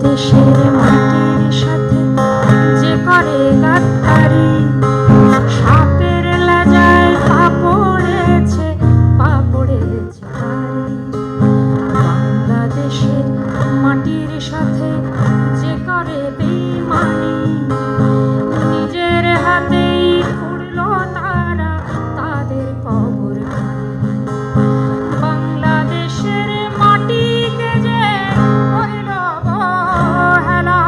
দেশের মাটির সাথে যে করে গাদ্দারি, সাপের লাজায় পা পড়েছে তারি। বাংলাদেশের মাটির সাথে যে করে বেঈমানি, নিজের হাতেই খুঁড়ল তারা তাদের কবর। বাংলাদেশের মাটিকে যে করিল অবহেলা,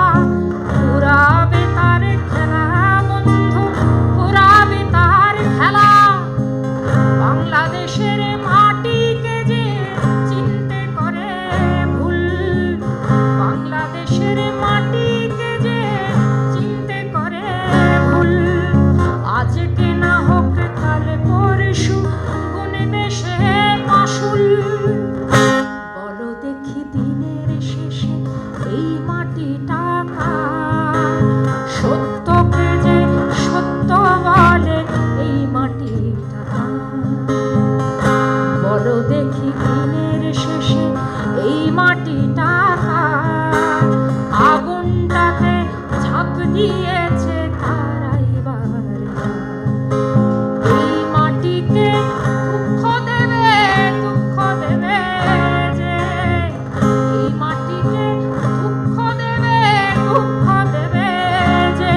পুরাবে তার খেলা বন্ধু, পুরাবে তার খেলা। বাংলাদেশের মাটিকে যে চিনতে করে ভুল, বাংলাদেশের মাটিকে যে চিনতে করে ভুল। আজকে না হোক কালে পরশু গুনবে সে মাসুল। বলো দেখি দিনের শেষে এই মাটিটা কার? সত্যকে যে সত্য বলে এই মাটিটা কার? বলো দেখি দিনের শেষে এই মাটিটা কার? আগুনটাতে ঝাঁপ দিয়েছে তারাই বারবার। এই মাটিকে দুঃখ দেবে যে, এই মাটিকে দুঃখ দেবে যে,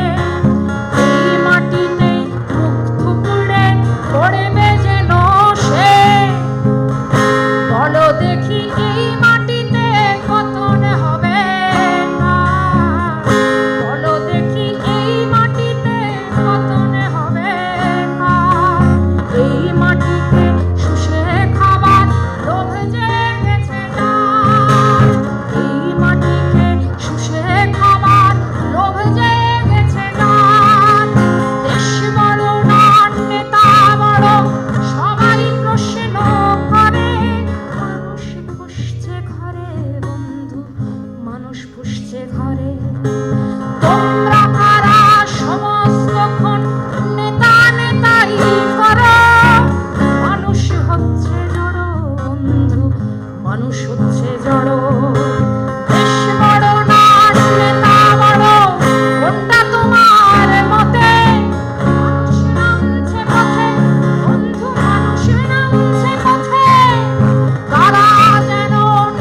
এই মাটিতেই মুখ থুবড়ে পড়বে যেন সে। বলো দেখি এই মাটিতে পতন হবে না, বলো দেখি এই মাটিতে পতন হবে না। এই মাটিকে শুষে খাবার লোভ জেগেছে না, এই মাটিকে শুষে খাবার লোভ জেগেছে না। দেশ বড় না নেতা বড় সবাই প্রশ্ন করে, মানুষ পুষছে ঘরে বন্ধু, মানুষ পুষছে ঘরে। তোমরা কারা সমস্তক্ষণ নেতা নেতাই করো, মানুষ হচ্ছে জড় বন্ধু, মানুষ হচ্ছে জড়। দেশ বড় না নেতা বড় কোনটা তোমার মতে? মানুষ নামছে পথে বন্ধু, মানুষ নামছে পথে। তারা যেন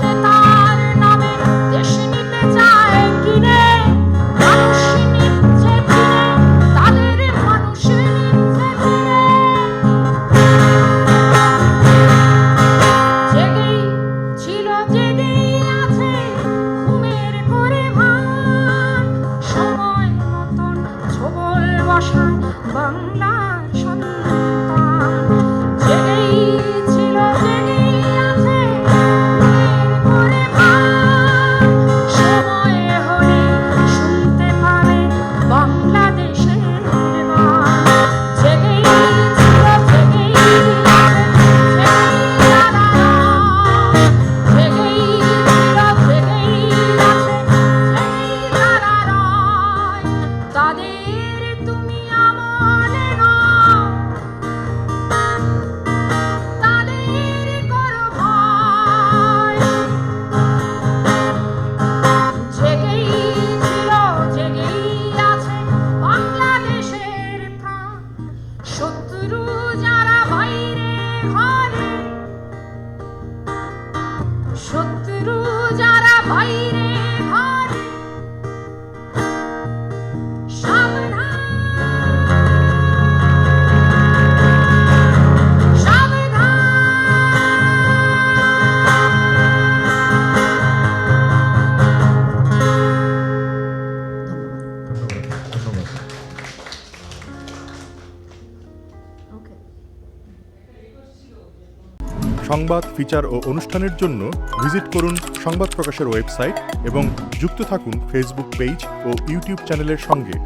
নেতার নামে দেশ নিতে চায় কিনে, মানুষ নিচ্ছে কিনে, তাদের মানুষ নিচ্ছে কিনে। জেগেই ছিল জেগেই আছে ঘুমের করে ভান, সময় মতন ছোবল বসায় বাংলার সন্তান। জেগেই ছিল জেগেই আছে ঘুমের করে ভান, সময় হলে শুনতে পাবে বাংলাদেশের গান। জেগেই ছিল জেগেই আছে জেগেই তারা, জেগেই ছিল জেগেই আছে জেগেই তারা। তাদের তুমি আমলে নাও, তাদের করো ভয়। জেগেই ছিল জেগেই আছে বাংলাদেশের প্রাণ। শত্রু যারা বাইরে ঘরে, শত্রু যারা বাইরে ঘরে, সাবধান সাবধান। ওকে। সংবাদ, ফিচার ও অনুষ্ঠানের জন্য ভিজিট করুন সংবাদ প্রকাশের ওয়েবসাইট এবং যুক্ত থাকুন ফেসবুক পেজ ও ইউটিউব চ্যানেলের সঙ্গে।